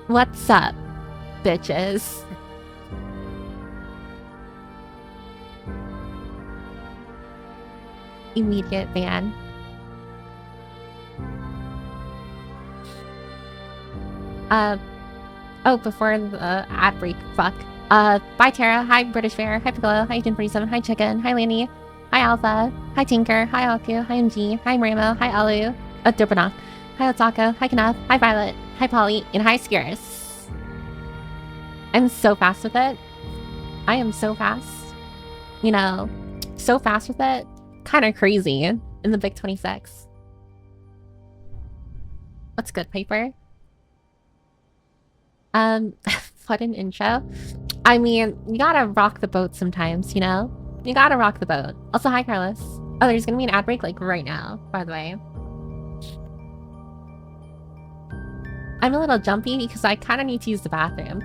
What's up, bitches? Immediate ban. Oh, before the ad break, fuck. Bye Tara, hi British Bear, hi Piccolo, hi Jin47, hi Chicken, hi Lanny, hi Alpha, hi Tinker, hi Aku, hi MG, hi Marimo, hi Alu, Dopanak, hi Otako, hi Knuff, hi Violet, hi Polly, and hi Scarce. I'm so fast with it. I am so fast. You know, so fast with it. Kind of crazy in the Big 26. What's good, Piper? What an intro. I mean, you gotta rock the boat sometimes, you know? You gotta rock the boat. Also, hi, Carlos. Oh, there's gonna be an ad break, like, right now, by the way. I'm a little jumpy because I kind of need to use the bathroom.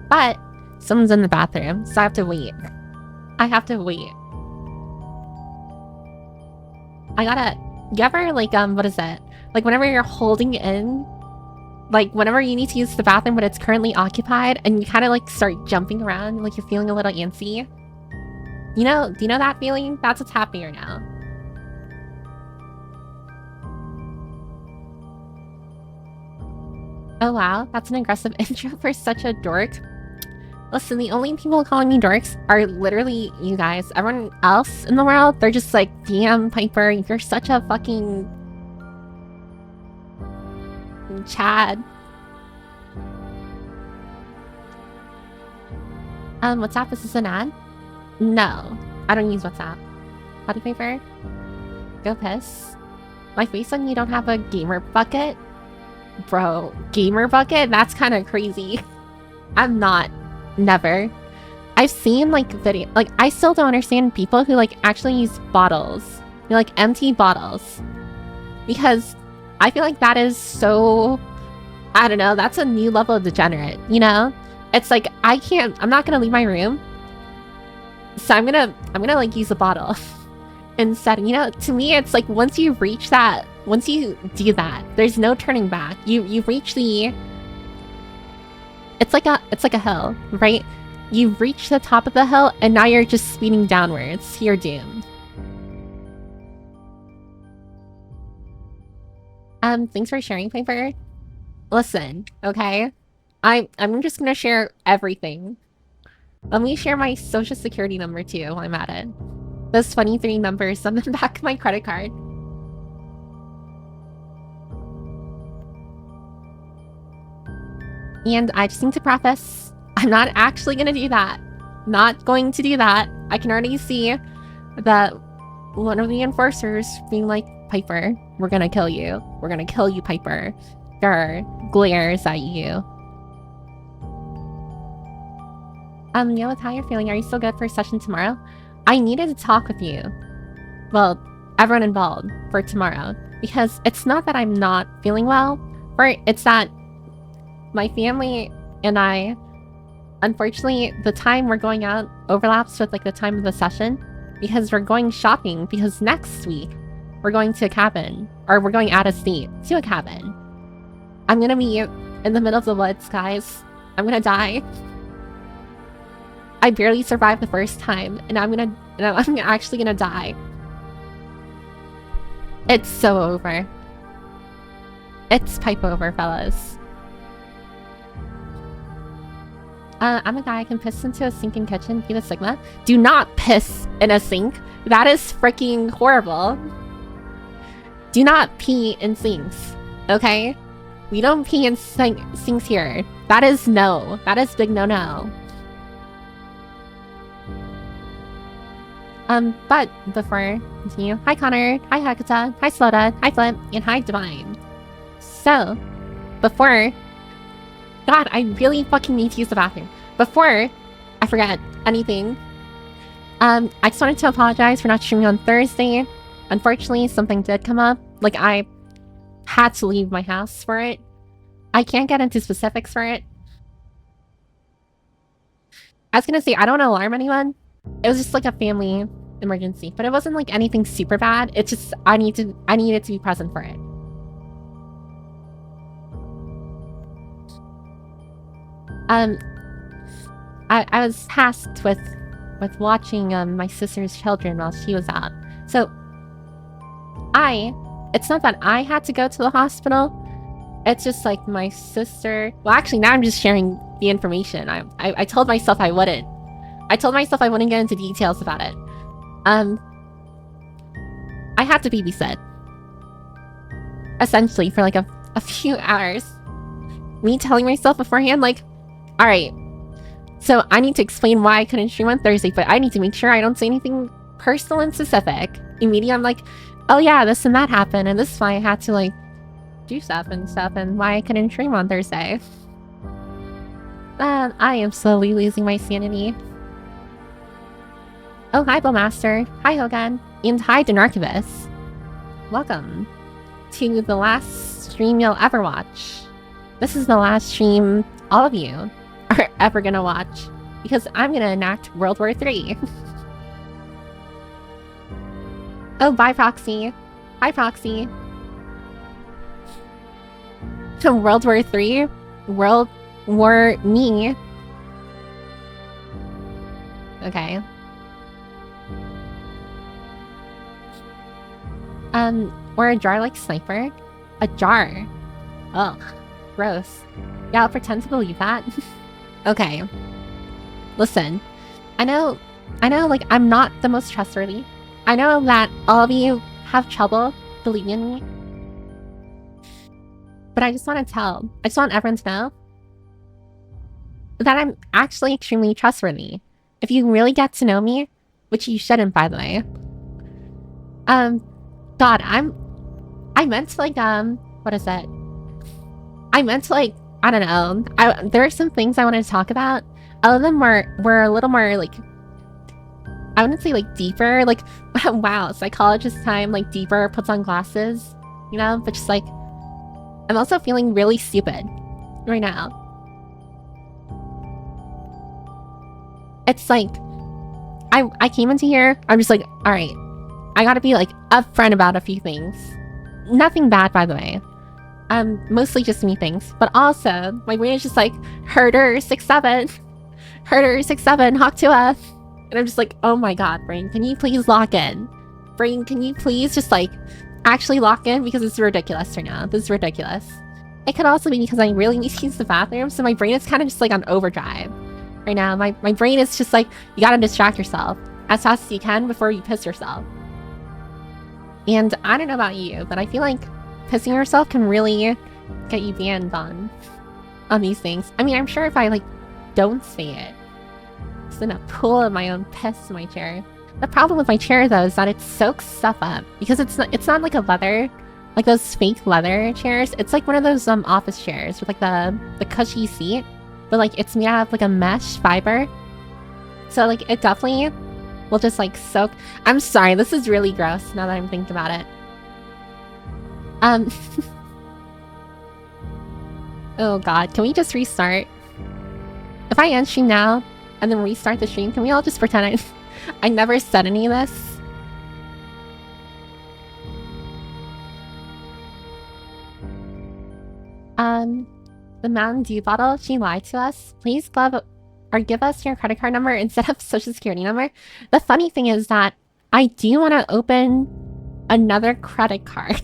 But someone's in the bathroom, so I have to wait. I have to wait. I gotta... You ever, like, what is it? Like, whenever you're holding in... Like, whenever you need to use the bathroom but it's currently occupied, and you kind of, like, start jumping around, like you're feeling a little antsy. You know, do you know that feeling? That's what's happening right now. Oh wow, that's an aggressive intro for such a dork. Listen, the only people calling me dorks are literally you guys. Everyone else in the world, they're just like, damn, Piper, you're such a fucking... Chad. WhatsApp, is this an ad? No, I don't use WhatsApp. Potty paper? Go piss. My face on you don't have a gamer bucket? Bro, gamer bucket? That's kind of crazy. I'm not. Never. I've seen, like, video... Like, I still don't understand people who, like, actually use bottles. You know, like, empty bottles. Because I feel like that is so... I don't know, that's a new level of degenerate, you know? It's like, I'm not gonna leave my room. So I'm gonna like, use a bottle. Instead, you know, to me, it's like, once you reach that, once you do that, there's no turning back. You reach the... It's like a hill, right? You reach the top of the hill, and now you're just speeding downwards. You're doomed. Thanks for sharing, Piper. Listen, okay? I'm just gonna share everything. Let me share my social security number too while I'm at it. Those funny 3 numbers on the back of my credit card. And I just need to preface, I'm not actually gonna do that. Not going to do that. I can already see that one of the enforcers being like, Piper, we're gonna kill you. We're gonna kill you, Piper. Glares at you. Yeah, with how you're feeling, are you still good for a session tomorrow? I needed to talk with you. Well, everyone involved for tomorrow. Because it's not that I'm not feeling well, right? It's that my family and I, unfortunately, the time we're going out overlaps with, like, the time of the session. Because we're going shopping, because next week, we're going to a cabin. Or we're going out of state to a cabin. I'm gonna be in the middle of the woods, guys. I'm gonna die. I barely survived the first time, and I'm actually gonna die. It's so over. It's pipe over, fellas. I'm a guy. I can piss into a sinking kitchen. Be the Sigma. Do not piss in a sink. That is freaking horrible. Do not pee in sinks. Okay? We don't pee in sinks here. That is no. That is big no-no. But before continue, hi Connor, hi Hakata, hi Sloda, hi Flip, and hi Divine. So, before... God, I really fucking need to use the bathroom. Before I forget anything, I just wanted to apologize for not streaming on Thursday. Unfortunately, something did come up. Like, I had to leave my house for it. I can't get into specifics for it. I was gonna say, I don't want to alarm anyone. It was just like a family emergency, but it wasn't like anything super bad. It's just, I needed to be present for it. I was tasked with watching my sister's children while she was out. So it's not that I had to go to the hospital. It's just like my sister. Well, actually, now I'm just sharing the information. I told myself I wouldn't. I told myself I wouldn't get into details about it. I had to babysit. Essentially, for like a few hours. Me telling myself beforehand, like, alright, so I need to explain why I couldn't stream on Thursday, but I need to make sure I don't say anything personal and specific. Immediately, I'm like, oh yeah, this and that happened, and this is why I had to, like, do stuff, and why I couldn't stream on Thursday. I am slowly losing my sanity. Oh, hi, Bowmaster. Hi, Hogan. And hi, Denarchivus. Welcome to the last stream you'll ever watch. This is the last stream all of you are ever gonna watch, because I'm gonna enact World War III. Oh, bye, Proxy. Hi, Proxy. To World War III? World War Me? Okay. Or a jar like Sniper? A jar? Ugh. Gross. Yeah, I'll pretend to believe that. Okay. Listen. I know, like, I'm not the most trustworthy. I know that all of you have trouble believing in me. But I just want everyone to know that I'm actually extremely trustworthy. If you really get to know me, which you shouldn't, by the way. God, I meant to, like, what is it? I meant to, like, I don't know. There are some things I wanted to talk about. All of them were a little more, like, I wouldn't say, like, deeper. Like, wow, psychologist time, like, deeper, puts on glasses, you know? But just, like, I'm also feeling really stupid right now. It's like, I came into here, I'm just like, alright, I gotta be, like, upfront about a few things. Nothing bad, by the way. Mostly just me things. But also, my brain is just like, Herder 67. Herder 67, Hawktua. And I'm just like, oh my god, brain, can you please lock in? Brain, can you please just, like, actually lock in? Because it's ridiculous right now. This is ridiculous. It could also be because I really need to use the bathroom, so my brain is kind of just, like, on overdrive. Right now, my brain is just like, you gotta distract yourself as fast as you can before you piss yourself. And I don't know about you, but I feel like pissing yourself can really get you banned on these things. I mean, I'm sure if I, like, don't say it, it's in a pool of my own piss in my chair. The problem with my chair, though, is that it soaks stuff up. Because it's not like a leather, like those fake leather chairs. It's like one of those office chairs with, like, the cushy seat. But, like, it's made out of, like, a mesh fiber. So, like, it definitely will just, like, soak. I'm sorry, this is really gross now that I'm thinking about it. Oh god, can we just restart? If I end stream now, and then restart the stream, can we all just pretend I never said any of this? The Mountain Dew bottle, she lied to us. Please give us your credit card number instead of social security number. The funny thing is that I do want to open another credit card.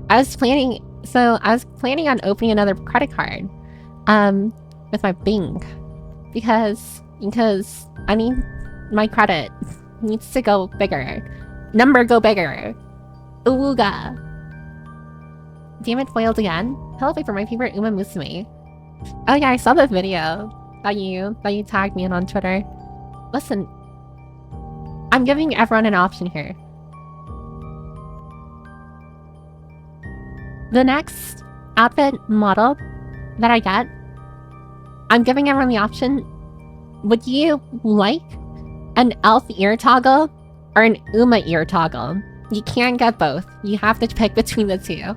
I was planning on opening another credit card, with my Bing, because I need my credit needs to go bigger. Number go bigger. Ooga. Damn it, foiled again. Hello, for my favorite Uma Musume. Oh yeah, I saw the video that you tagged me in on Twitter. Listen, I'm giving everyone an option here. The next outfit model that I get, I'm giving everyone the option. Would you like an elf ear toggle or an Uma ear toggle? You can't get both. You have to pick between the two.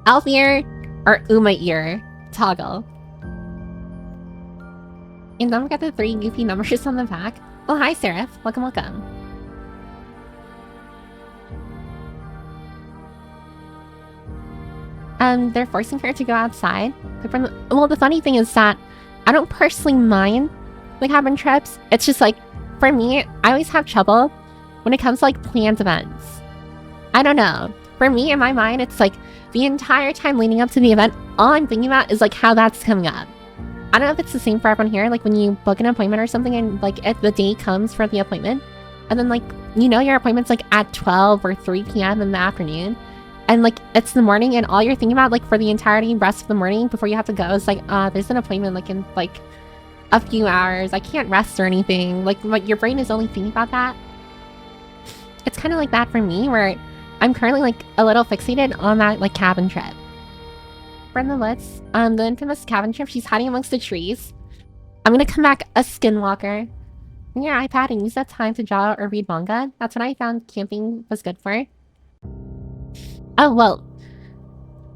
Elf ear or Uma ear toggle. And don't forget the 3 goofy numbers on the back. Oh, hi, Seraph. Welcome, welcome. They're forcing her to go outside. Well, the funny thing is that I don't personally mind like having trips. It's just like, for me, I always have trouble when it comes to like planned events. I don't know. For me, in my mind, it's like the entire time leading up to the event, all I'm thinking about is like how that's coming up. I don't know if it's the same for everyone here, like when you book an appointment or something and like if the day comes for the appointment, and then like, you know, your appointment's like at 12 or 3 p.m. in the afternoon, and like it's the morning and all you're thinking about like for the entirety rest of the morning before you have to go is like, there's an appointment like in like a few hours. I can't rest or anything. Like your brain is only thinking about that. It's kind of like that for me where I'm currently like a little fixated on that like cabin trip. We're in the woods. The infamous cabin trip. She's hiding amongst the trees. I'm gonna come back a skinwalker. Bring your iPad and use that time to draw or read manga. That's what I found camping was good for. Oh, well.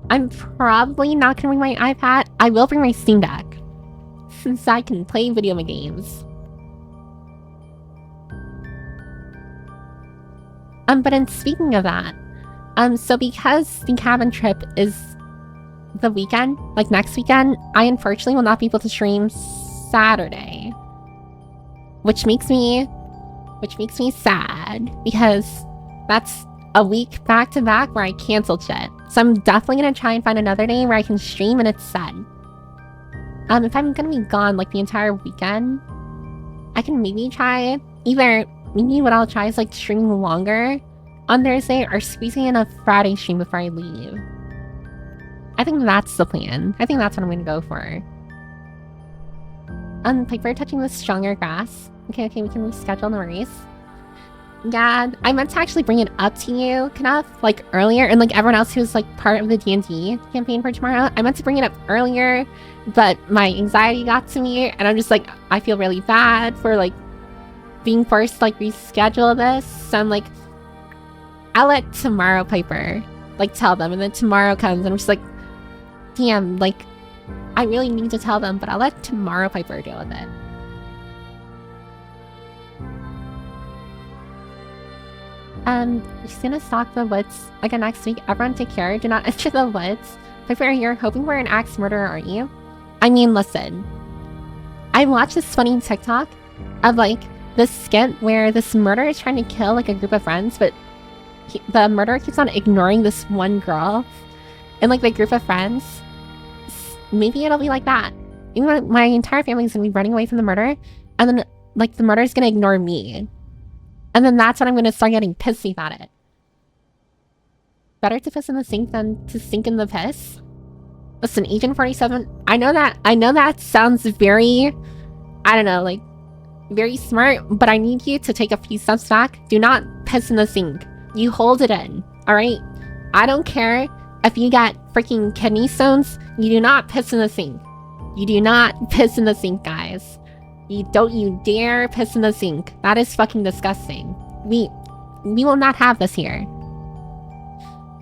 I'm probably not gonna bring my iPad. I will bring my Steam Deck. Since I can play video games. But in speaking of that, so because the cabin trip is the weekend, like next weekend, I unfortunately will not be able to stream Saturday. Which makes me sad, because that's a week back to back where I canceled shit. So I'm definitely gonna try and find another day where I can stream and it's set. If I'm gonna be gone like the entire weekend, I can maybe try maybe what I'll try is like streaming longer on Thursday or squeezing in a Friday stream before I leave. I think that's the plan. I think that's what I'm gonna go for. Piper touching the stronger grass. Okay, we can reschedule, no worries. Yeah, I meant to actually bring it up to you, Knuff, like earlier, and like everyone else who's like part of the D&D campaign for tomorrow. I meant to bring it up earlier, but my anxiety got to me, and I'm just like, I feel really bad for like being forced to like reschedule this. So I'm like, I'll let tomorrow Piper like tell them, and then tomorrow comes and I'm just like, damn, like I really need to tell them, but I'll let tomorrow Piper deal with it. She's gonna stalk the woods again next week. Everyone take care. Do not enter the woods. Piper, you're hoping for an axe murderer, aren't you? I mean, listen. I watched this funny TikTok of like this skit where this murderer is trying to kill like a group of friends, but the murderer keeps on ignoring this one girl and like the group of friends. Maybe it'll be like that. Even my entire family's gonna be running away from the murder, and then like the murderer's gonna ignore me. And then that's when I'm gonna start getting pissy about it. Better to piss in the sink than to sink in the piss. Listen, Agent 47, I know that sounds very, I don't know, like, very smart, but I need you to take a few steps back. Do not piss in the sink. You hold it in, alright? I don't care if you got freaking kidney stones, you do not piss in the sink. You do not piss in the sink, guys. You dare piss in the sink. That is fucking disgusting. We will not have this here.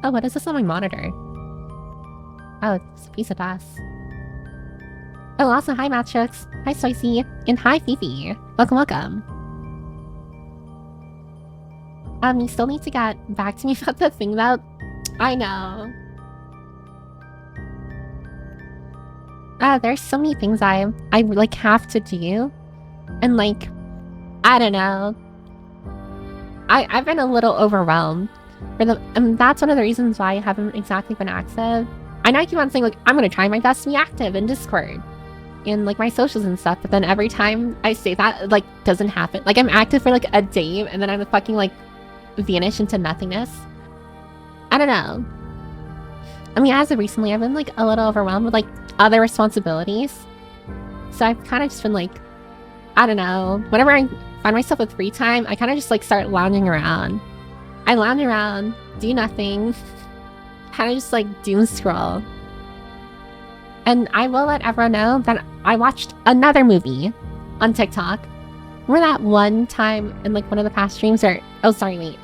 Oh, what is this on my monitor? Oh, it's a piece of dust. Oh, also, hi, Matchooks. Hi, Spicy. And hi, Fifi. Welcome, welcome. You still need to get back to me about the thing, though. I know. There's so many things I like have to do, and like, I don't know. I've been a little overwhelmed for the, and that's one of the reasons why I haven't exactly been active. I know I keep on saying like I'm gonna try my best to be active in Discord and like my socials and stuff, but then every time I say that, it, like, doesn't happen. Like I'm active for like a day and then I'm fucking like vanish into nothingness. I don't know. I mean, as of recently, I've been like a little overwhelmed with like other responsibilities. So I've kind of just been like, I don't know. Whenever I find myself with free time, I kind of just like start lounging around. I lounge around, do nothing, kind of just like doom scroll. And I will let everyone know that I watched another movie on TikTok. Remember that one time in like one of the past streams where, oh sorry, wait.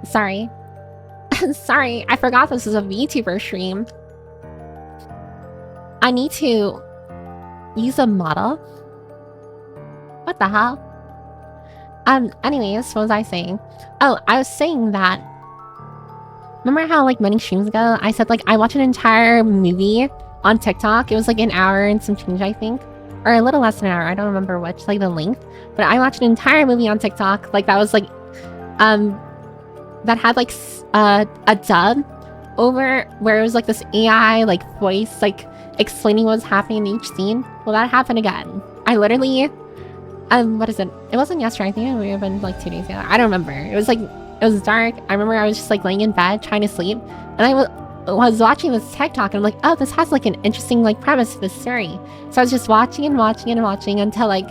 Sorry. Sorry, I forgot this is a VTuber stream. I need to use a model. What the hell? Anyways, what was I saying? Oh, I was saying that. Remember how, like, many streams ago, I said, like, I watched an entire movie on TikTok. It was, like, an hour and some change, I think. Or a little less than an hour. I don't remember which, like, the length. But I watched an entire movie on TikTok. Like, that was, like, that had, like, a dub over where it was, like, this AI, like, voice, like, explaining what was happening in each scene. Well, that happened again. I literally, what is it? It wasn't yesterday. I think it may have been, like, 2 days ago. I don't remember. It was, like, it was dark. I remember I was just, like, laying in bed trying to sleep. And I was watching this TikTok. And I'm like, oh, this has, like, an interesting, like, premise to this story. So I was just watching and watching and watching until, like,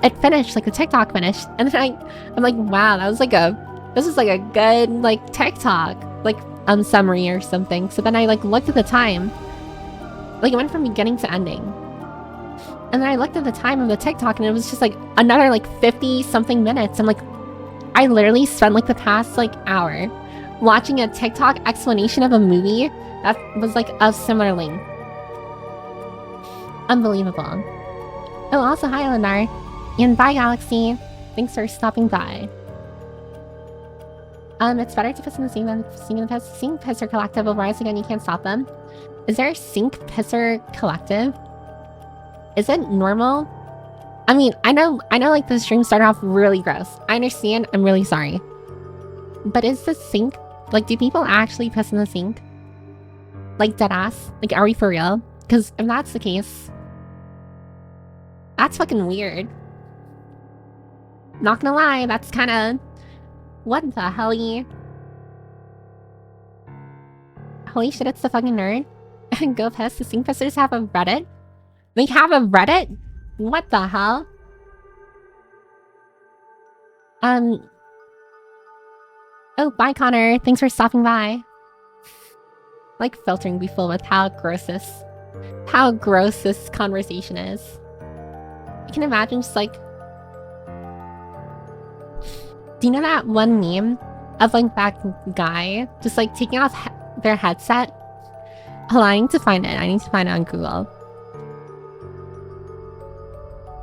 it finished. Like, the TikTok finished. And then I'm like, wow, that was, like, this is, like, a good, like, TikTok, like, summary or something. So then I, like, looked at the time. Like, it went from beginning to ending. And then I looked at the time of the TikTok and it was just, like, another, like, 50-something minutes. I'm like, I literally spent, like, the past, like, hour watching a TikTok explanation of a movie that was, like, of similar length. Unbelievable. Oh, also, hi, Eleanor. And bye, Galaxy. Thanks for stopping by. It's better to piss in the sink than sink in the piss. Sink pisser collective will rise again. You can't stop them. Is there a sink pisser collective? Is it normal? I mean, I know, like, the stream started off really gross. I understand. I'm really sorry. But is the sink, like, do people actually piss in the sink? Like, deadass? Like, are we for real? Because if that's the case, that's fucking weird. Not gonna lie, that's kind of... What the hell-y? Holy shit, it's the fucking nerd. Go piss. The sink pissers have a Reddit? They have a Reddit? What the hell? Oh, bye, Connor. Thanks for stopping by. Like, filtering be full with how gross this conversation is. I can imagine just, like... Do you know that one meme of, like, that guy just, like, taking off their headset? Hold on, I need to find it. I need to find it on Google.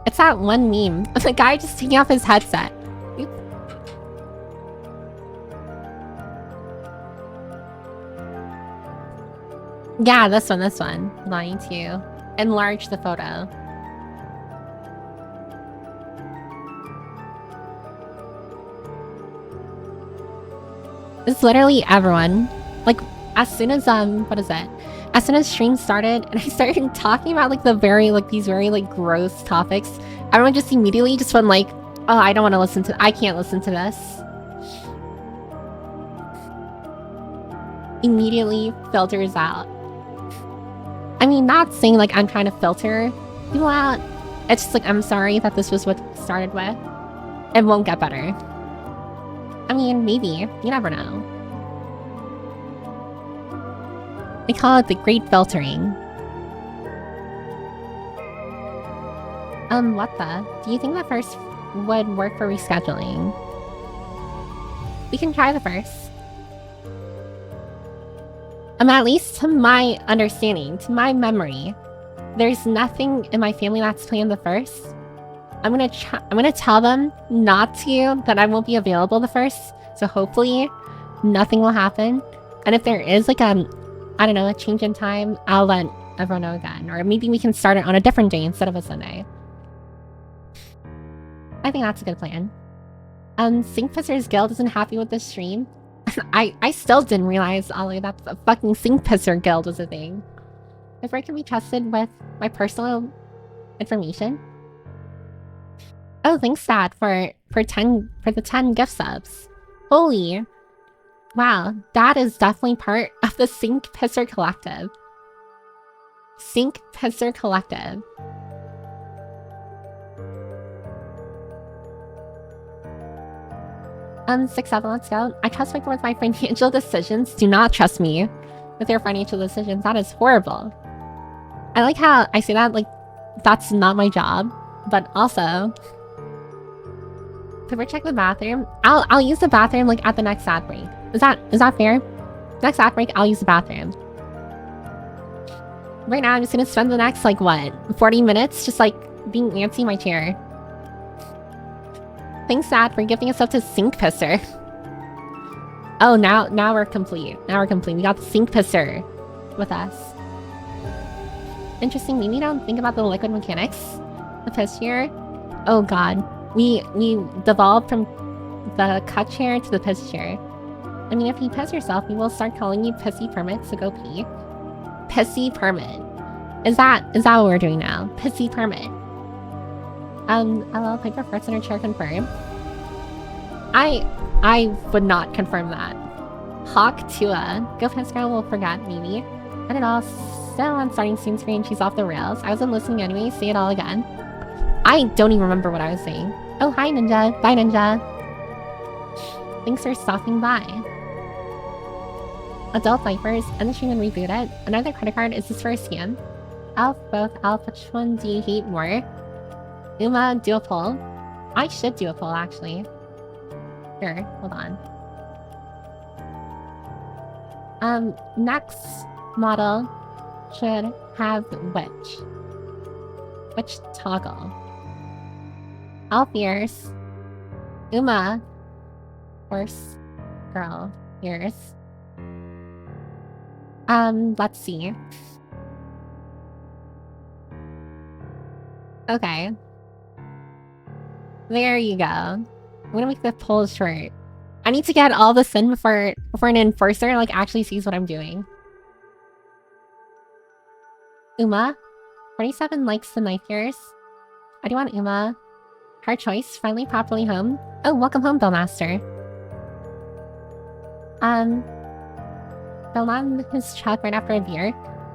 It's that one meme of the guy just taking off his headset. Oop. Yeah, this one. Hold on, I need to enlarge the photo. It's literally everyone. Like, as soon as, what is it? As soon as stream started and I started talking about, like, these very, like, gross topics, everyone just immediately just went, like, oh, I can't listen to this. Immediately filters out. I mean, not saying, like, I'm trying to filter people out. It's just, like, I'm sorry that this was what started with. It won't get better. I mean, maybe. You never know. They call it the Great Filtering. What the? Do you think the first would work for rescheduling? We can try the first. At least to my understanding, to my memory, there's nothing in my family that's planned the first. I'm gonna tell them not to, that I won't be available the first. So hopefully nothing will happen. And if there is, like, I don't know, a change in time, I'll let everyone know again. Or maybe we can start it on a different day instead of a Sunday. I think that's a good plan. Sink Pissers Guild isn't happy with this stream. I still didn't realize, Ollie, that the fucking Sink Pisser Guild was a thing. If I can be trusted with my personal information. Oh, thanks, Dad, for the 10 gift subs. Holy. Wow, Dad is definitely part of the Sink Pisser Collective. Sink Pisser Collective. Six, seven, let's go. I trust Victor with my financial decisions. Do not trust me with your financial decisions. That is horrible. I like how I say that, like, that's not my job, but also... Could we check the bathroom? I'll use the bathroom, like, at the next ad break. Is that fair? Next ad break, I'll use the bathroom. Right now, I'm just gonna spend the next, like, what? 40 minutes just, like, being antsy in my chair. Thanks, Sad, for gifting us up to Sink Pisser. Oh, now we're complete. Now we're complete. We got the Sink Pisser with us. Interesting. Maybe don't think about the liquid mechanics. The piss chair. Oh god. We devolved from the cut chair to the piss chair. I mean, if you piss yourself, we will start calling you Pissy Permit, so go pee. Pissy Permit. Is that what we're doing now? Pissy Permit. LL Piper farts in her chair confirm. I would not confirm that. Hawk Tua. Go Piss Girl will forget, maybe. And it all still on starting scene screen, she's off the rails. I wasn't listening anyway, say it all again. I don't even remember what I was saying. Oh, hi Ninja. Bye Ninja. Thanks for stopping by. Adult Vipers, end the stream and reboot it. Another credit card, is this for a scam? Alf, both. Alf, which one do you hate more? Uma, do a poll. I should do a poll, actually. Sure, hold on. Next model should have which toggle? Alf ears. Uma, horse, girl, ears. Let's see. Okay. There you go. I'm gonna make the poll short. I need to get all this in before an enforcer like actually sees what I'm doing. Uma, 47 likes the knife ears. I do want Uma. Her choice, friendly, properly home. Oh, welcome home, Billmaster. Bill on his truck right after a beer.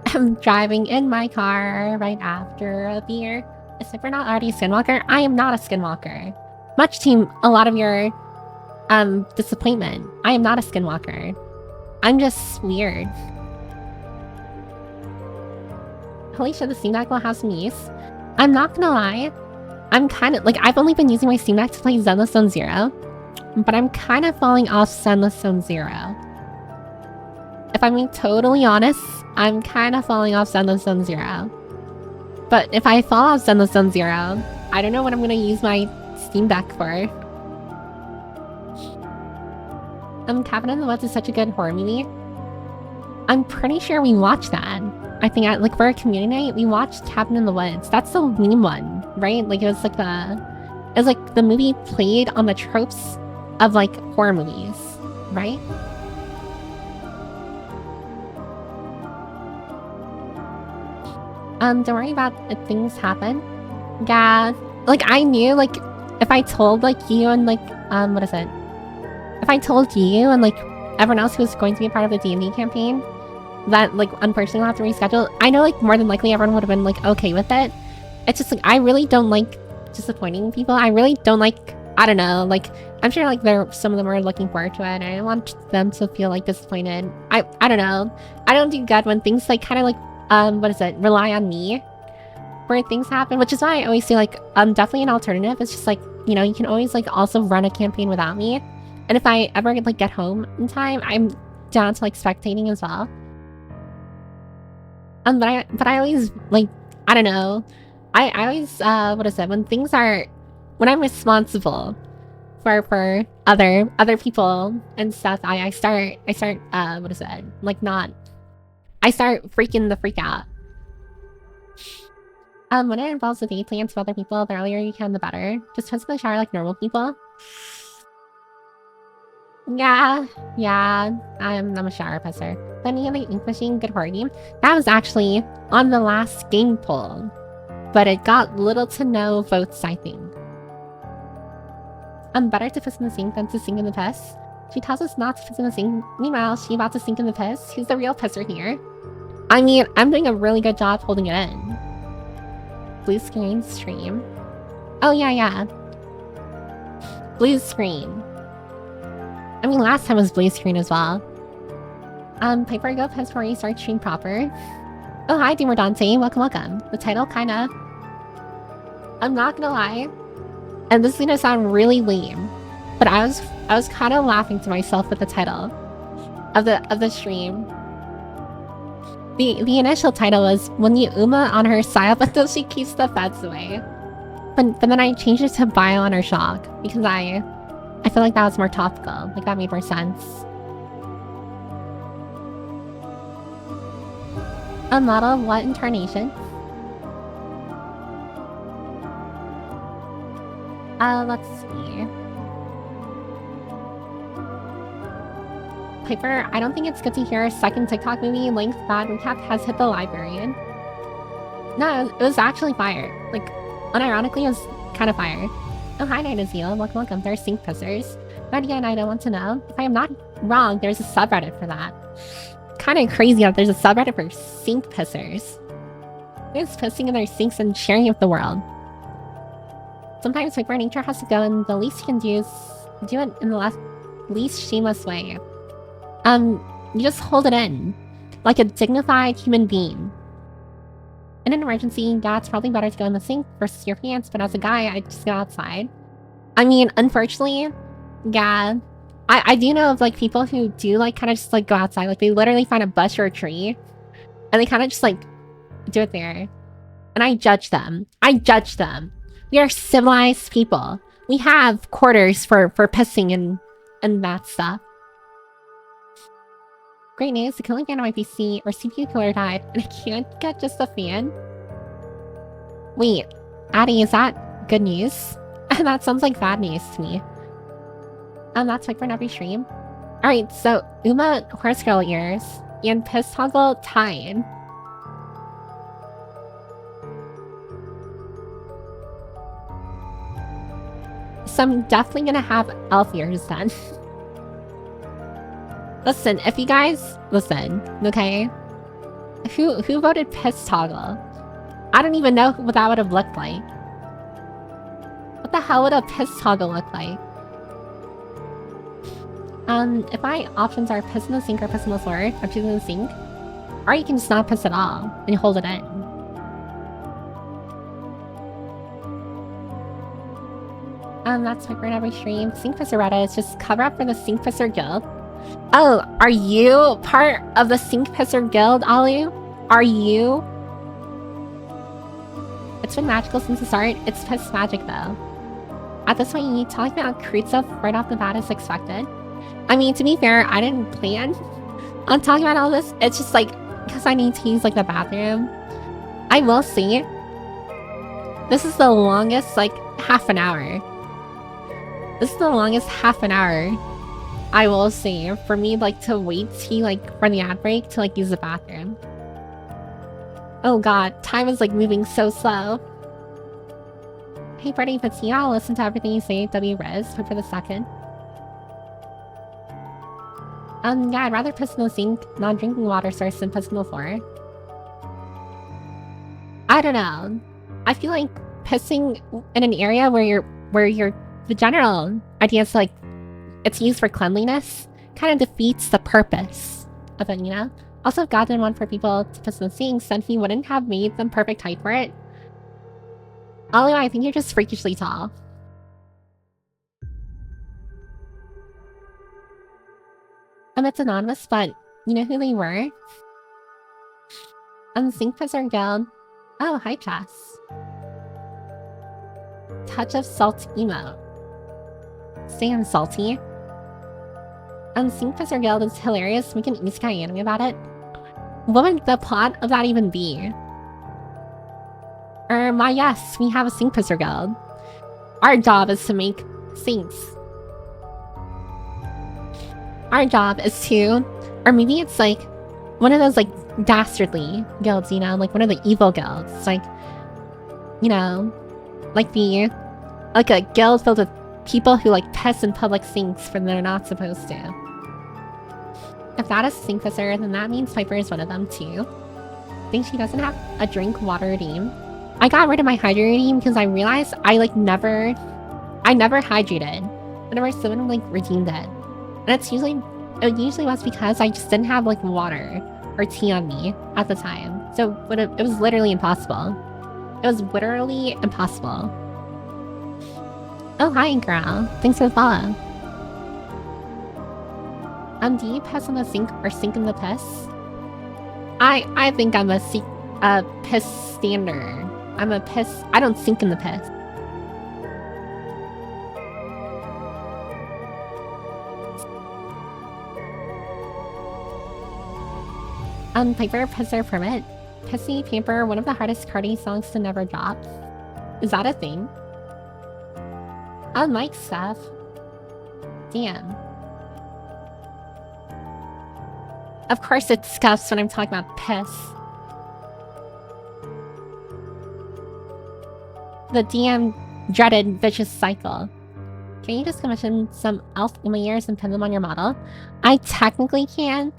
I'm driving in my car right after a beer. As if we're not already a skinwalker, I am not a skinwalker. Much to a lot of your disappointment. I am not a skinwalker. I'm just weird. Holy shit, the Steam Deck will have some use. I'm not gonna lie. I'm kind of like, I've only been using my Steam Deck to play Zenless Zone Zero, but I'm kind of falling off Zenless Zone Zero. If I'm being totally honest, I'm kind of falling off Zenless Zone Zero. But if I fall off Zenless Zone Zero, I don't know what I'm gonna use my Steam Deck for. Cabin in the Woods is such a good horror movie. I'm pretty sure we watched that. I think like for a community night, we watched Cabin in the Woods. That's the meme one, right? Like it was like the movie played on the tropes of like horror movies, right? Don't worry about if things happen. Yeah, like I knew like if I told like you and like what is it? If I told you and like everyone else who was going to be a part of the D&D campaign that like unfortunately we'll have to reschedule, I know like more than likely everyone would have been like okay with it. It's just like I really don't like disappointing people. I really don't like, I don't know, like I'm sure like some of them are looking forward to it and I don't want them to feel like disappointed. I don't know. I don't do good when things like kind of like what is it, rely on me where things happen, which is why I always say like definitely an alternative. It's just like, you know, you can always like also run a campaign without me. And if I ever like get home in time, I'm down to like spectating as well. But I always like, I don't know. I always what is it, when I'm responsible for other people and stuff, I start what is it, like not, I start freaking the freak out. When it involves the day plans with other people, the earlier you can, the better. Just piss in the shower like normal people. Yeah, I'm a shower pisser. Funny in the ink machine, good horror game. That was actually on the last game poll, but it got little to no votes, I think. Better to piss in the sink than to sink in the piss. She tells us not to piss in the sink. Meanwhile, she about to sink in the piss. Who's the real pisser here? I mean, I'm doing a really good job holding it in. Blue screen stream. Oh yeah. Blue screen. I mean, last time was blue screen as well. Piper Go piss before you start stream proper. Oh hi, Deemer Dante. Welcome. The title kinda. I'm not gonna lie, and this is gonna sound really lame, but I was kind of laughing to myself with the title of the stream. The initial title was "When you Uma on her side until she keeps the feds away." But then I changed it to bio under shock because I feel like that was more topical. Like that made more sense. A model of what incarnation? Let's see. Piper, I don't think it's good to hear a second TikTok movie length bad recap has hit the librarian. No, it was actually fire. Like, unironically, it was kind of fire. Oh, hi, Night Azeel. Welcome. There's Sink Pissers. But again, I don't want to know. If I am not wrong, there's a subreddit for that. Kind of crazy that there's a subreddit for Sink Pissers. They're just pissing in their sinks and sharing it with the world. Sometimes Piper nature has to go, and the least you can do is do it in the least shameless way. You just hold it in, like a dignified human being. In an emergency, yeah, it's probably better to go in the sink versus your pants, but as a guy, I just go outside. I mean, unfortunately, yeah, I do know of, like, people who do, like, kind of just, like, go outside. Like, they literally find a bush or a tree, and they kind of just, like, do it there. And I judge them. We are civilized people. We have quarters for pissing and that stuff. Great news, the killing fan on my PC or CPU killer died, and I can't get just a fan. Wait, Addie, is that good news? That sounds like bad news to me. That's like for every stream. Alright, so Uma Horse Girl ears and Piss Toggle tied. So I'm definitely gonna have elf ears then. Listen, if you guys listen, okay? Who voted Piss Toggle? I don't even know what that would have looked like. What the hell would a Piss Toggle look like? If my options are piss in the sink or piss in the floor, I'm choosing the sink. Or you can just not piss at all and hold it in. That's my burn every stream. Sink Pisser Reddit is just cover up for the Sink Pisser Guild. Oh, are you part of the Sink Pisser Guild, Alu? Are you? It's been magical since the start. It's piss magic though. At this point, you talking about crude stuff right off the bat is expected. I mean, to be fair, I didn't plan on talking about all this. It's just like, because I need to use like the bathroom. I will say, this is the longest like half an hour. This is the longest half an hour, I will say, for me like to wait to like for the ad break to like use the bathroom. Oh god, time is like moving so slow. Hey Freddy, if it's you, I'll listen to everything you say. W-Res, hope for the second. Yeah, I'd rather piss in the sink, non-drinking water source, than piss in the floor. I don't know. I feel like pissing in an area where you're the general idea is like it's used for cleanliness kind of defeats the purpose of it, you know? Also, if God didn't want for people to piss in the sinks, then he wouldn't have made them perfect height for it. Although I think you're just freakishly tall. It's anonymous, but you know who they were? Sink Pisser Guild. Oh, hi Chess. Touch of Salt Emote. Stay salty. Sink Pisser Guild is hilarious. Make an isekai anime about it. What would the plot of that even be? Yes, we have a Sink Pisser Guild. Our job is to make sinks. Our job is to, or maybe it's like one of those like dastardly guilds, you know, like one of the evil guilds. It's like, you know, like a guild filled with people who like piss in public sinks when they're not supposed to. If that is Sink Pisser, then that means Piper is one of them too. I think she doesn't have a drink water redeem. I got rid of my hydrate redeem because I realized I never hydrated whenever someone like redeemed it. And it usually was because I just didn't have like water or tea on me at the time. So it was literally impossible. It was literally impossible. Oh, hi, girl. Thanks for the follow. Do you piss in the sink or sink in the piss? I think I'm a piss stander. I'm a piss. I don't sink in the piss. Piper Pisser Permit. Pissy Paper, one of the hardest Cardi songs to never drop. Is that a thing? Mike stuff. Damn. Of course it scuffs when I'm talking about piss. The DM dreaded vicious cycle. Can you just commission some elf in my ears and pin them on your model? I technically can,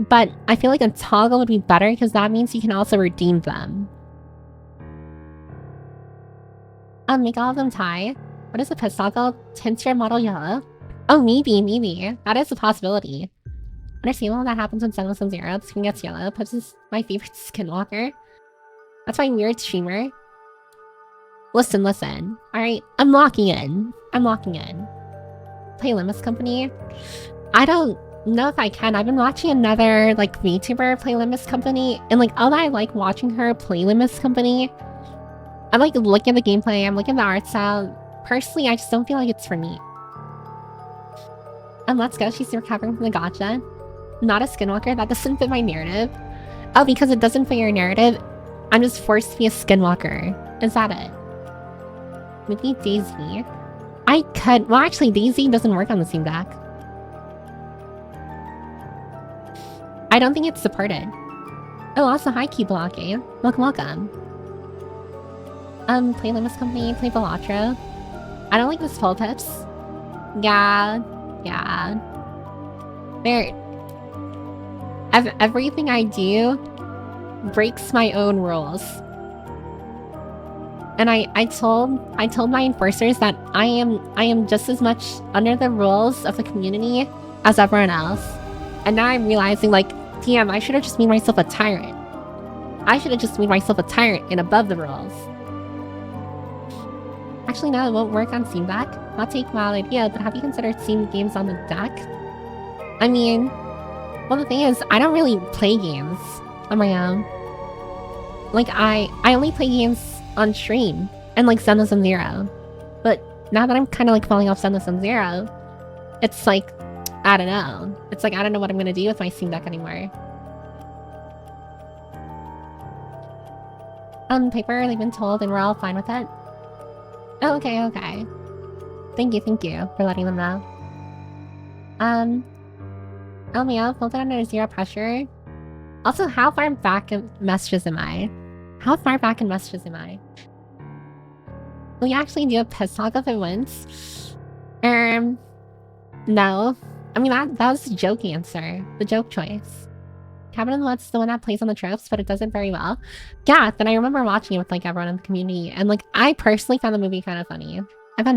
but I feel like a toggle would be better because that means you can also redeem them. Make all of them tie. What is a piss toggle? Tint your model yellow? Oh, maybe. That is a possibility. Understandable that happens when Sun Sub Zero. The screen gets yellow. Puts is my favorite skinwalker. That's my weird streamer. Listen. Alright, I'm locking in. Play Limbus Company. I don't know if I can. I've been watching another, like, VTuber play Limbus Company. And, like, although I like watching her play Limbus Company, I'm, like, looking at the gameplay. I'm looking at the art style. Personally, I just don't feel like it's for me. Let's go. She's recovering from the gacha. Not a skinwalker. That doesn't fit my narrative. Oh, because it doesn't fit your narrative, I'm just forced to be a skinwalker. Is that it? Maybe Daisy. I could. Well, actually, Daisy doesn't work on the Steam Deck. I don't think it's supported. Oh, also, hi, Key Blocking. Welcome. Play Limbus Company, play Velatro. I don't like the skull tips. Yeah. Everything I do breaks my own rules. And I told my enforcers that I am just as much under the rules of the community as everyone else. And now I'm realizing, like, damn, I should have just made myself a tyrant. And above the rules. Actually, no, it won't work on Steam Deck. Not take wild idea, but have you considered Steam games on the deck? I mean, well, the thing is, I don't really play games on my own. Like, I only play games on stream and, like, Sun Zero. But now that I'm kind of, like, falling off Sun Zero, it's like, I don't know. It's like, I don't know what I'm gonna do with my Steam Deck anymore. Paper, they've been told and we're all fine with it. Oh, okay. Thank you for letting them know. Meow, hold it under zero pressure. Also, how far back in messages am I? Will you actually do a piss talk if it wins? No. I mean, that was the joke answer. The joke choice. Cabin in the Woods is the one that plays on the tropes, but it does it very well. Yeah, then I remember watching it with, like, everyone in the community, and, like, I personally found the movie kind of funny. And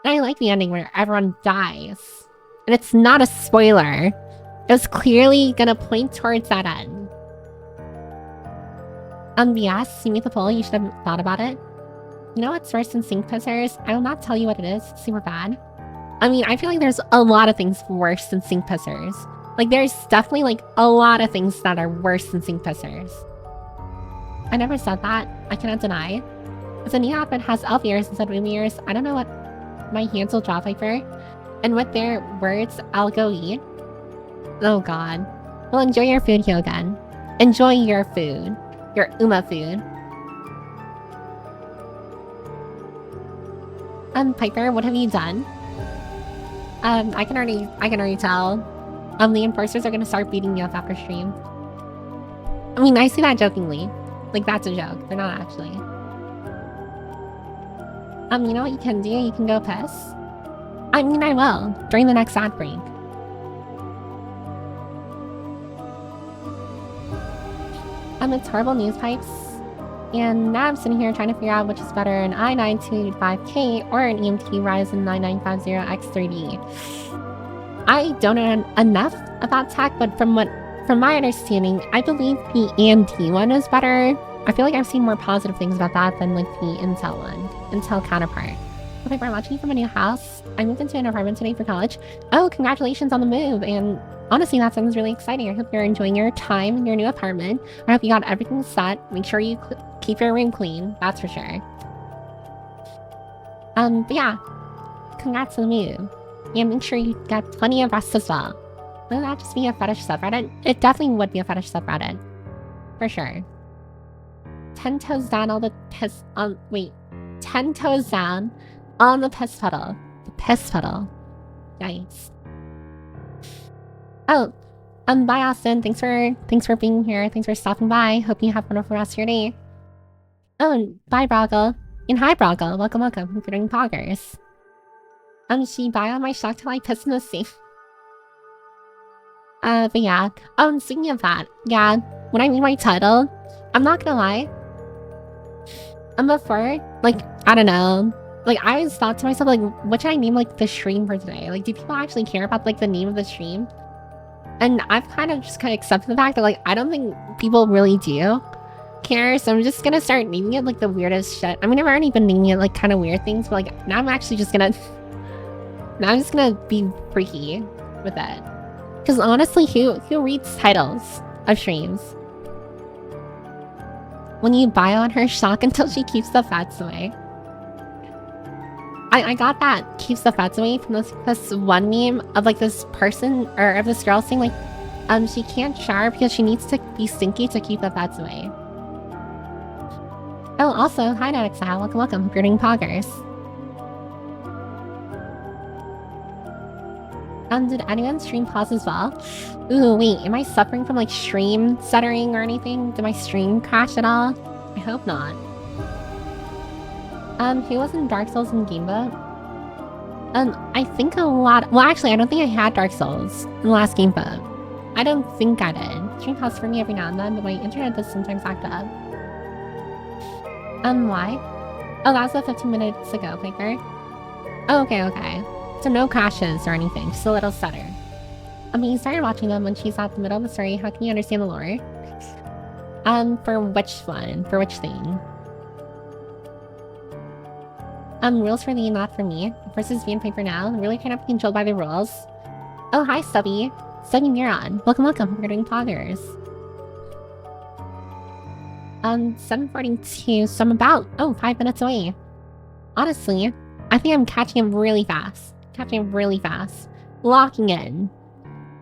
I like the ending where everyone dies. And it's not a spoiler. It was clearly gonna point towards that end. Yes, you meet the poll, you should have thought about it. You know what's worse than sink pissers? I will not tell you what it is. It's super bad. I mean, I feel like there's a lot of things worse than sink pissers. Like, there's definitely, like, a lot of things that are worse than sink pissers. I never said that. I cannot deny. If the new outfit has elf ears instead of room ears, I don't know what my hands will draw Piper. And with their words, I'll go eat. Oh god. Well, enjoy your food, Hyogen. Enjoy your food. Your Uma food. Piper, what have you done? I can already tell. The enforcers are gonna start beating me up after stream. I mean, I say that jokingly. Like, that's a joke. They're not actually. You know what you can do? You can go piss. I mean, I will. During the next ad break. It's horrible news pipes. And now I'm sitting here trying to figure out which is better, an i9-285K or an EMT Ryzen 9950X3D. I don't know enough about tech, but from my understanding, I believe the AMD one is better. I feel like I've seen more positive things about that than, like, the Intel counterpart. Okay, we're watching from a new house. I moved into an apartment today for college. Oh, congratulations on the move. And honestly, that sounds really exciting. I hope you're enjoying your time in your new apartment. I hope you got everything set. Make sure you keep your room clean. That's for sure. But yeah, congrats on the move. And make sure you get plenty of rest as well. Would that just be a fetish subreddit? It definitely would be a fetish subreddit. For sure. 10 toes down on the piss... wait. 10 toes down on the piss puddle. The piss puddle. Nice. Oh. Bye, Austin. Thanks for being here. Thanks for stopping by. Hope you have a wonderful rest of your day. Oh, and bye, Broggle. And hi, Broggle. Welcome. Hope you're doing poggers. She buy on my shock till I piss in the sea. But yeah. Speaking of that, yeah, when I read my title, I'm not gonna lie. Before, like, I don't know. Like, I always thought to myself, like, what should I name, like, the stream for today? Like, do people actually care about, like, the name of the stream? And I've kind of accepted the fact that, like, I don't think people really do care, so I'm just gonna start naming it, like, the weirdest shit. I mean, I've already been naming it, like, kind of weird things, but, like, now I'm actually just gonna... now I'm just gonna be freaky with it. Because honestly, who reads titles of streams? When you buy on her shock until she keeps the fats away. I got that keeps the fats away from this one meme of like this person or of this girl saying like she can't shower because she needs to be stinky to keep the fats away. Oh, also, hi Not Exile, welcome. Hope you're doing poggers. Did anyone stream pause as well? Ooh, wait, am I suffering from like stream stuttering or anything? Did my stream crash at all? I hope not. Who was in Dark Souls and Gameboat? I think a lot... Well, actually, I don't think I had Dark Souls in the last Gameboat. I don't think I did. Stream paused for me every now and then, but my internet does sometimes act up. Why? Oh, that was 15 minutes ago, Piker. Oh, okay. So no crashes or anything, just a little stutter. I mean, you started watching them when she's at the middle of the story. How can you understand the lore? For which one? For which thing? Rules for thee, not for me. Versus V and Piper now. Really trying to be controlled by the rules. Oh, hi, Stubby. Stubby Miron. Welcome. We're doing poggers. 7:42, so I'm about, 5 minutes away. Honestly, I think I'm catching him really fast. Locking in.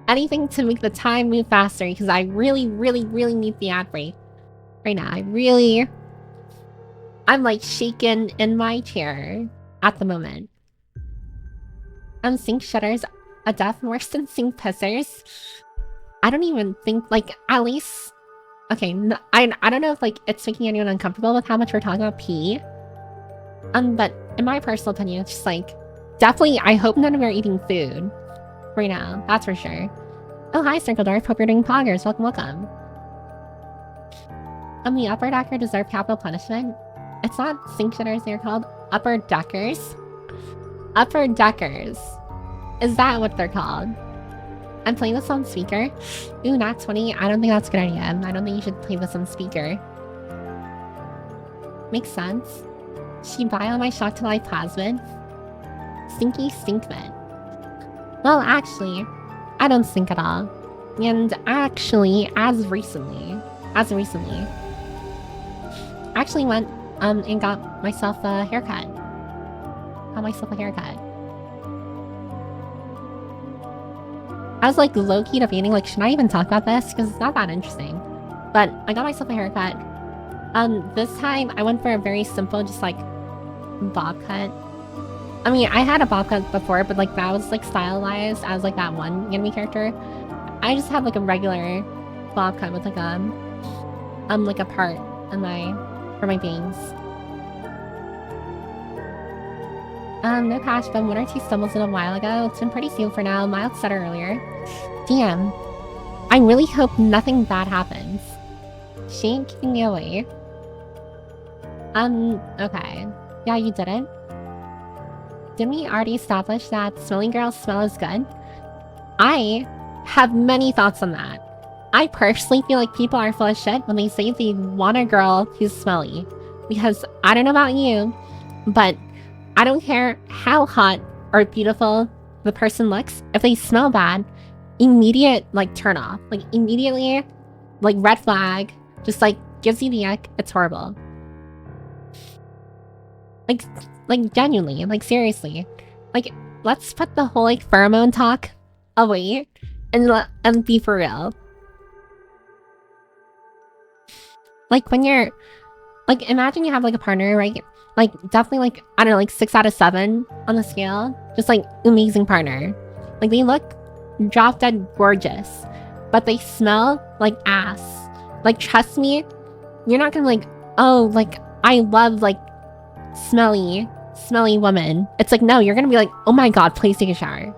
Anything to make the time move faster, because I really need the ad break. Right now, I'm like shaking in my chair at the moment. Sink shutters, a death worse than sink pissers. I don't even think, like, at least... Okay, I don't know if, like, it's making anyone uncomfortable with how much we're talking about pee. But in my personal opinion, it's just, like, definitely, I hope none of you are eating food right now. That's for sure. Oh, hi, Circledorf. Hope you're doing poggers. Welcome. The upper decker deserve capital punishment. It's not sink shitters, they're called upper deckers. Upper deckers. Is that what they're called? I'm playing this on speaker. Ooh, not 20. I don't think that's a good idea. I don't think you should play this on speaker. Makes sense. She buy on my shock till I plasmid. Stinky stinkman. Well, actually, I don't stink at all. And actually, as recently, I actually went and got myself a haircut. I was like low-key debating, like, should I even talk about this? Because it's not that interesting. But I got myself a haircut. This time I went for a very simple, just like, bob cut. I mean, I had a bob cut before, but like that was like stylized as like that one anime character. I just had like a regular bob cut with like a part on for my bangs. No patch, but 1 or 2 stumbles in a while ago. It's been pretty stable for now. Mild stutter earlier. Damn. I really hope nothing bad happens. She ain't keeping me away. Okay. Yeah, you didn't. Didn't we already establish that smelly girls smell is good? I have many thoughts on that. I personally feel like people are full of shit when they say they want a girl who's smelly. Because I don't know about you, but I don't care how hot or beautiful the person looks. If they smell bad, immediate, like, turn off. Like, immediately, like, red flag. Just, like, gives you the ick. It's horrible. Like, genuinely. Like, seriously. Like, let's put the whole, like, pheromone talk away And be for real. Like when you're like, imagine you have like a partner, right? Like definitely like, I don't know, like 6 out of 7 on the scale. Just like amazing partner. Like they look drop dead gorgeous, but they smell like ass. Like trust me, you're not gonna be like, oh, like I love like smelly women. It's like, no, you're gonna be like, oh my god, please take a shower.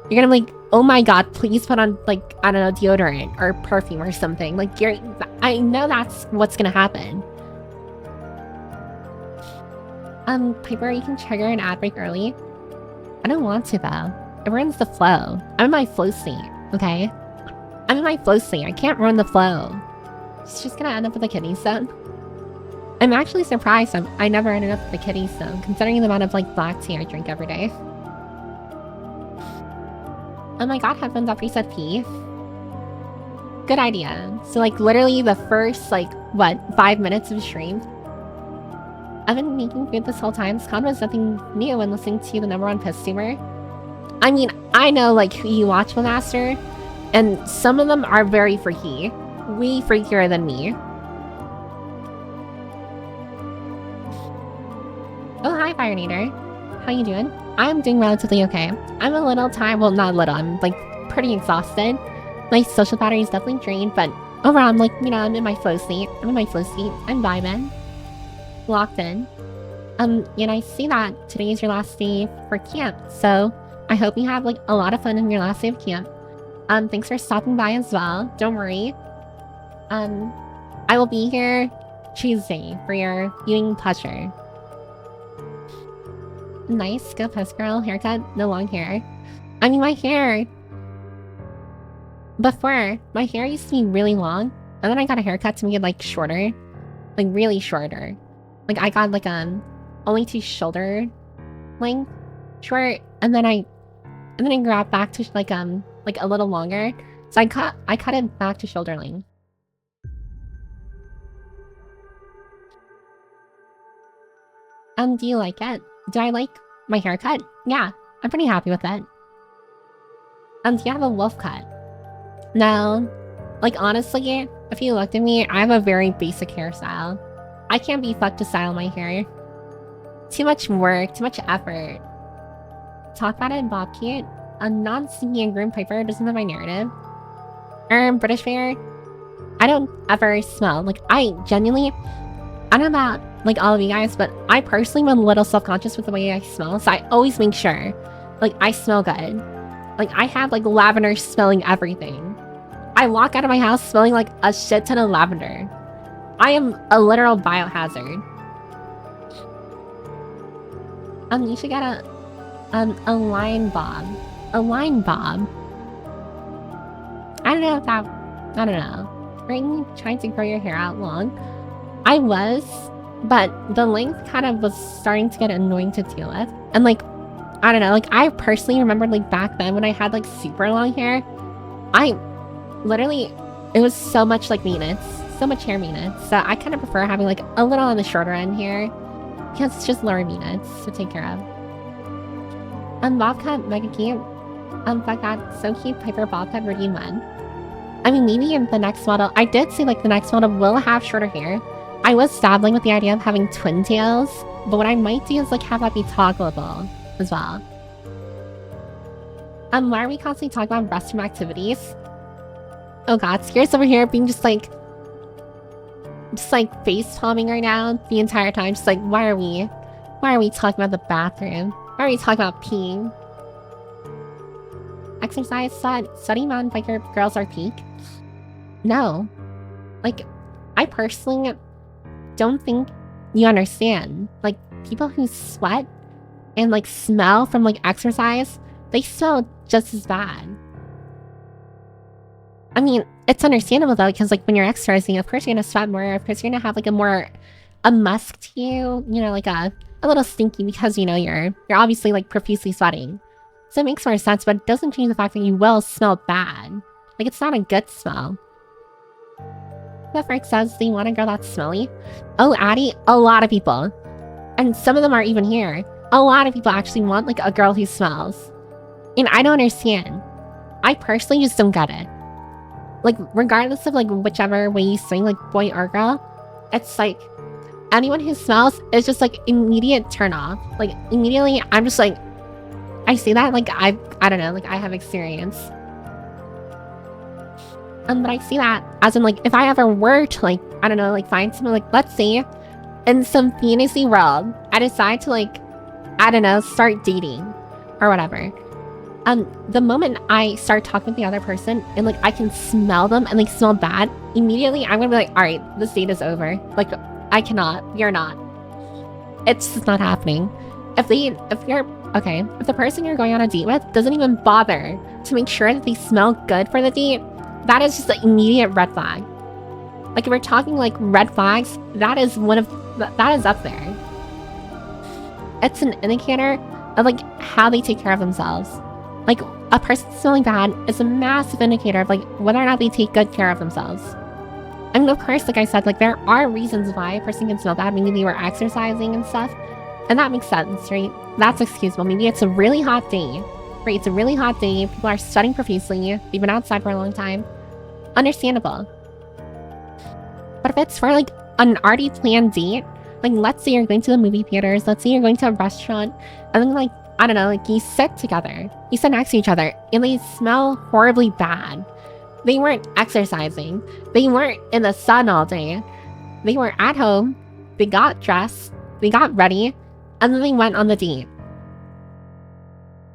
You're gonna be like, oh my god, please put on like, I don't know, deodorant or perfume or something. Like I know that's what's gonna happen. Piper, you can trigger an ad break early. I don't want to though. It ruins the flow. I'm in my flow state, okay? I'm in my flow state. I can't ruin the flow. It's just gonna end up with a kidney stone. I'm actually surprised I never ended up with a kidney stone, considering the amount of like black tea I drink every day. Oh my god, headphones after you said pee. Good idea. So like literally the first like, what, 5 minutes of stream? I've been making food this whole time. This convo is nothing new when listening to the #1 piss steamer. I mean, I know like who you watch with Master, and some of them are very freaky. Way freakier than me. Oh, hi, Firenator. How you doing? I'm doing relatively okay. I'm a little tired. Well, not little. I'm like pretty exhausted. My social battery is definitely drained, but overall, I'm like, you know, I'm in my flow state. I'm vibing. Locked in. And I see that today is your last day for camp, so I hope you have like a lot of fun in your last day of camp. Thanks for stopping by as well. Don't worry. I will be here Tuesday for your viewing pleasure. Nice, go piss girl. Haircut, no long hair. I mean, my hair. Before, my hair used to be really long, and then I got a haircut to make it like shorter, like really shorter. Like I got like only to shoulder length short, and then I grew it back to like a little longer. So I cut it back to shoulder length. Do you like it? Do I like my haircut? Yeah, I'm pretty happy with it. Do you have a wolf cut? No. Like honestly, if you looked at me, I have a very basic hairstyle. I can't be fucked to style my hair. Too much work, too much effort. Talk about it in Bob Cute. A non-singing and groom Piper doesn't have my narrative. British Fair. I don't ever smell. Like I genuinely, I don't know about like all of you guys, but I personally am a little self-conscious with the way I smell, so I always make sure like I smell good. Like I have like lavender smelling everything. I walk out of my house smelling like a shit ton of lavender. I am a literal biohazard. You should get a line bob. A line bob. I don't know if that, I don't know. Are you trying to grow your hair out long? I was, but the length kind of was starting to get annoying to deal with. And like, I don't know, like I personally remember like back then when I had like super long hair, I literally, it was so much like maintenance, so much hair maintenance. So I kind of prefer having like a little on the shorter end here because it's just lower maintenance to take care of. Bobcat, mega cute. Fuck that, so cute. Piper Bobcat Redeem 1. I mean, maybe in the next model, I did see like the next model will have shorter hair. I was dabbling with the idea of having twin tails, but what I might do is like have that be toggleable as well. Why are we constantly talking about restroom activities? Oh god, Scare's over here being just like face palming right now the entire time. Just like, why are we talking about the bathroom? Why are we talking about peeing? Exercise, study mountain biker girls are peak. No. Like, I personally don't think you understand. Like, people who sweat and like smell from like exercise, they smell just as bad. I mean, it's understandable though, because like when you're exercising, of course you're gonna sweat more, of course you're gonna have like a musk to you, you know, like a little stinky because, you know, you're obviously like profusely sweating. So it makes more sense, but it doesn't change the fact that you will smell bad. Like, it's not a good smell. The Frick says, do you want a girl that's smelly? Oh, Addie, a lot of people. And some of them are even here. A lot of people actually want like a girl who smells. And I don't understand. I personally just don't get it. Like, regardless of like whichever way you swing, like boy or girl, it's like anyone who smells is just like immediate turn off. Like immediately, I'm just like, I see that, like I don't know, like I have experience. But I see that as in like if I ever were to like, I don't know, like find someone, like let's say in some fantasy world, I decide to like, I don't know, start dating or whatever. The moment I start talking with the other person and like I can smell them and like smell bad, immediately I'm gonna be like, all right, this date is over. Like I cannot, you're not. It's just not happening. If the person you're going on a date with doesn't even bother to make sure that they smell good for the date, that is just an immediate red flag. Like if we're talking like red flags, that is up there. It's an indicator of like how they take care of themselves. Like a person smelling bad is a massive indicator of like whether or not they take good care of themselves. I mean, of course, like I said, like there are reasons why a person can smell bad. Maybe they were exercising and stuff, and that makes sense, right? That's excusable. Maybe it's a really hot day, right? It's a really hot day. People are sweating profusely. They've been outside for a long time. Understandable. But if it's for like an already planned date, like let's say you're going to the movie theaters, let's say you're going to a restaurant, and then like, I don't know, like you sit together, you sit next to each other, and they smell horribly bad. They weren't exercising. They weren't in the sun all day. They were at home. They got dressed. They got ready. And then they went on the date.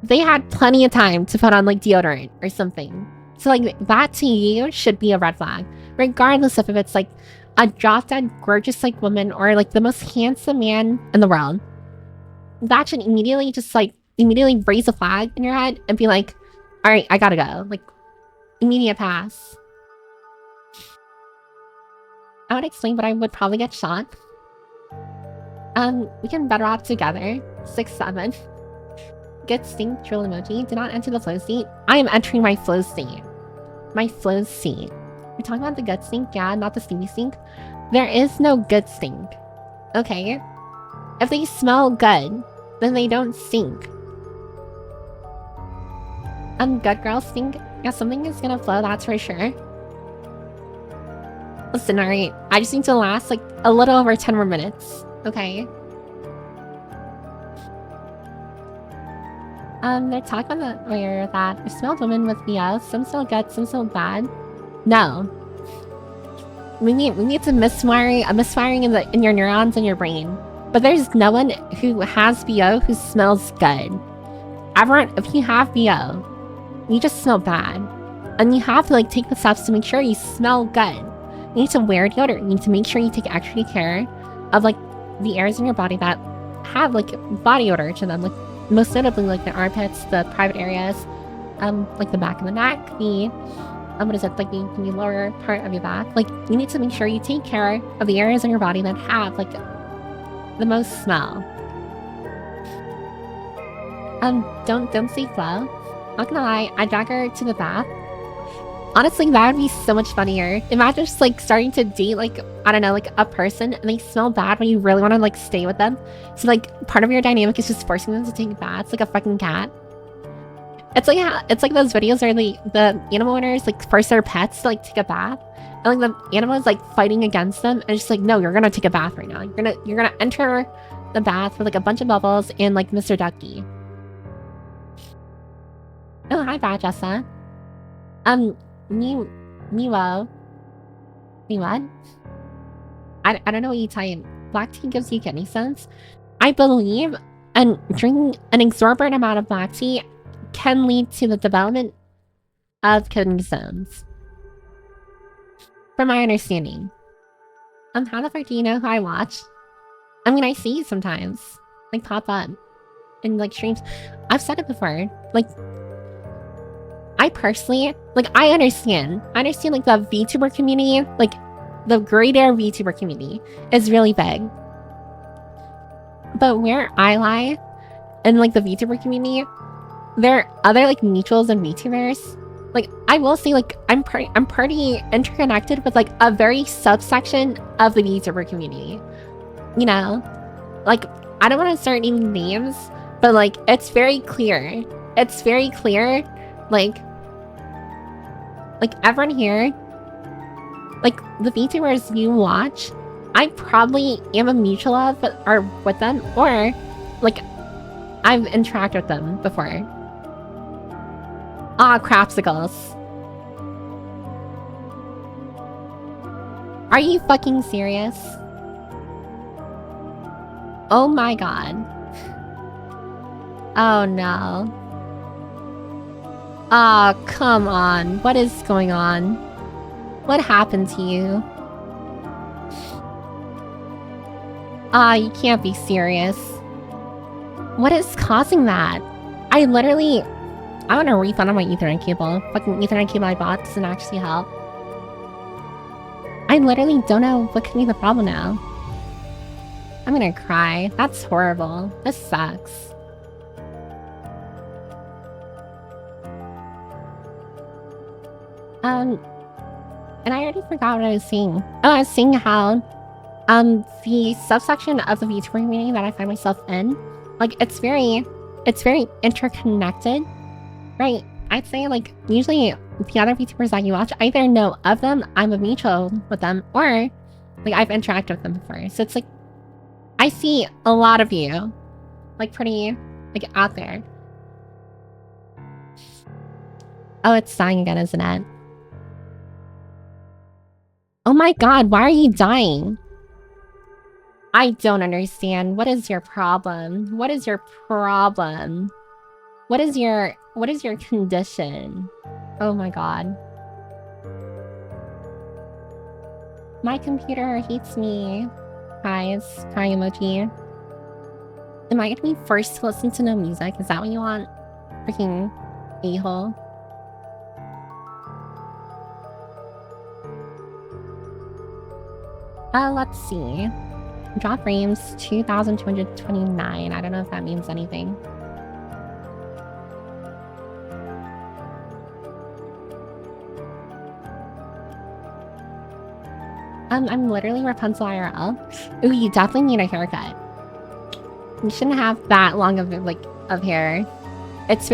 They had plenty of time to put on like deodorant or something. So like that to you should be a red flag. Regardless of if it's like a drop-dead gorgeous like woman or like the most handsome man in the world. That should immediately raise a flag in your head and be like, all right, I gotta go. Like, immediate pass. I would explain, but I would probably get shot. We can better off together. 6-7. Good stink, drill emoji. Do not enter the flow state. I am entering my flow state. My flow state. We're talking about the good stink, yeah, not the stinky stink. There is no good stink. Okay? If they smell good, then they don't stink. Good girl stink. Yeah, something is gonna flow, that's for sure. Listen, alright. I just need to last like a little over 10 more minutes. Okay. They're talking about that I smelled women with VO. Some smell good, some smell bad. No. We need to misfiring in your neurons in your brain. But there's no one who has VO who smells good. Everyone, if you have VO, you just smell bad. And you have to like take the steps to make sure you smell good. You need to wear deodorant. You need to make sure you take extra care of like the areas in your body that have like body odor to them. Like most notably like the armpits, the private areas, like the back of the neck, the what is it, like the lower part of your back. Like you need to make sure you take care of the areas in your body that have like the most smell. Don't say flow. Not gonna lie, I drag her to the bath. Honestly, that would be so much funnier. Imagine just like starting to date like, I don't know, like a person and they smell bad when you really want to like stay with them. So like part of your dynamic is just forcing them to take baths like a fucking cat. It's like those videos where the animal owners like force their pets to like take a bath. And like the animal is like fighting against them and it's just like, no, you're gonna take a bath right now. You're gonna enter the bath with like a bunch of bubbles and like Mr. Ducky. Oh, hi, Bad Jessa. Miwo. Wait, what? I don't know what you type. Black tea gives you kidney stones. I believe drinking an exorbitant amount of black tea can lead to the development of kidney stones. From my understanding. How the fuck do you know who I watch? I mean, I see you sometimes. Like, pop up. In, like, streams. I've said it before. Like, I personally, like, I understand, like, the VTuber community, like, the greater VTuber community is really big. But where I lie, in, like, the VTuber community, there are other, like, mutuals and VTubers. Like, I will say, like, I'm pretty interconnected with, like, a very subsection of the VTuber community. You know? Like, I don't want to start naming names, but, like, it's very clear. It's very clear, like, Like, everyone here, like, the VTubers you watch, I probably am a mutual of, or with them, or, like, I've interacted with them before. Ah, crapsicles. Are you fucking serious? Oh my god. Oh no. Ah, oh, come on. What is going on? What happened to you? Ah, you can't be serious. What is causing that? I want a refund on my Ethernet cable. Fucking Ethernet cable I bought doesn't actually help. I literally don't know what could be the problem now. I'm gonna cry. That's horrible. This sucks. And I already forgot what I was saying. Oh, I was saying how, the subsection of the VTuber community that I find myself in, like, it's very interconnected, right? I'd say, like, usually the other VTubers that you watch, I either know of them, I'm a mutual with them, or, like, I've interacted with them before. So it's like, I see a lot of you, like, pretty, like, out there. Oh, it's dying again, isn't it? Oh my god, why are you dying? I don't understand. What is your problem? What is your problem? What is your condition? Oh my god. My computer hates me. Guys, cry emoji. Am I gonna be forced to listen to no music? Is that what you want? Freaking a-hole. Let's see. Drop frames 2,229. I don't know if that means anything. I'm literally Rapunzel IRL. Ooh, you definitely need a haircut. You shouldn't have that long of hair. It's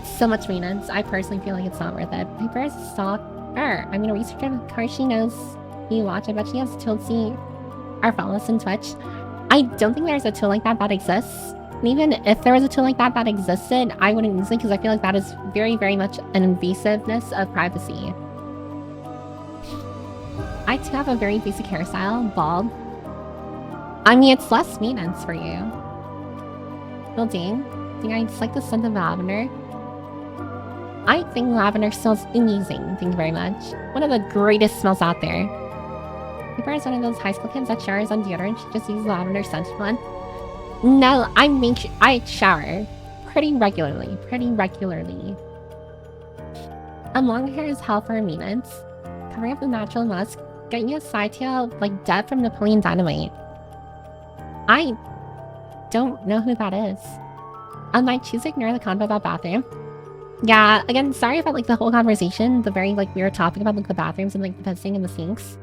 so much maintenance. I personally feel like it's not worth it. Piper is a stalker. I'm gonna research her car. She knows you watch. I bet she has a tool to see our follows in Twitch. I don't think there's a tool like that exists. And even if there was a tool like that existed, I wouldn't use it because I feel like that is very, very much an invasiveness of privacy. I too have a very basic hairstyle, bald. I mean, it's less maintenance for you. Well, dang. I think I just like the scent of lavender. I think lavender smells amazing. Thank you very much. One of the greatest smells out there. Piper is one of those high school kids that showers on deodorant. She just uses lavender scented one. No, I shower pretty regularly. Long hair is hell for maintenance. Covering up the natural musk. Getting you a side tail like Dead from Napoleon Dynamite. I don't know who that is. I might choose to ignore the convo about bathroom. Yeah, again, sorry about like the whole conversation, the very like weird topic about like the bathrooms and like the pissing and the sinks.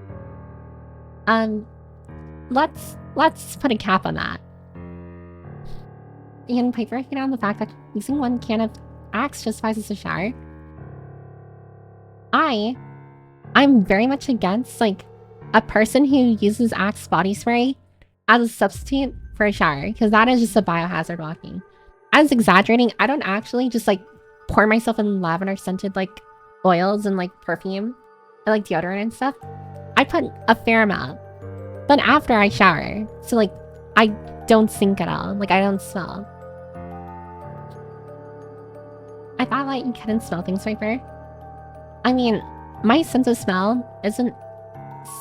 Let's put a cap on that. And Piper hit on the fact that using one can of Axe justifies as a shower. I'm very much against like a person who uses Axe body spray as a substitute for a shower, because that is just a biohazard walking. I was exaggerating. I don't actually just like pour myself in lavender scented like oils and like perfume and like deodorant and stuff. I put a fair amount, but after I shower, so like I don't stink at all. Like I don't smell. I thought like you couldn't smell things, Viper. I mean, my sense of smell isn't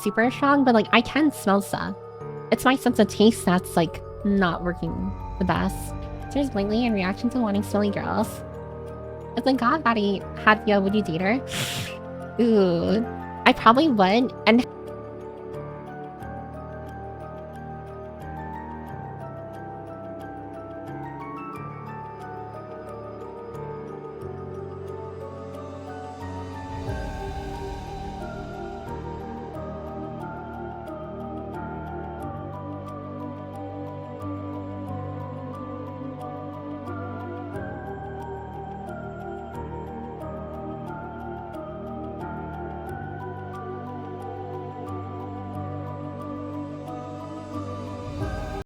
super strong, but like I can smell stuff. It's my sense of taste that's like not working the best. There's blatantly in reaction to wanting smelly girls. If the god that he had, yo, would you date her? Ooh, I probably would. And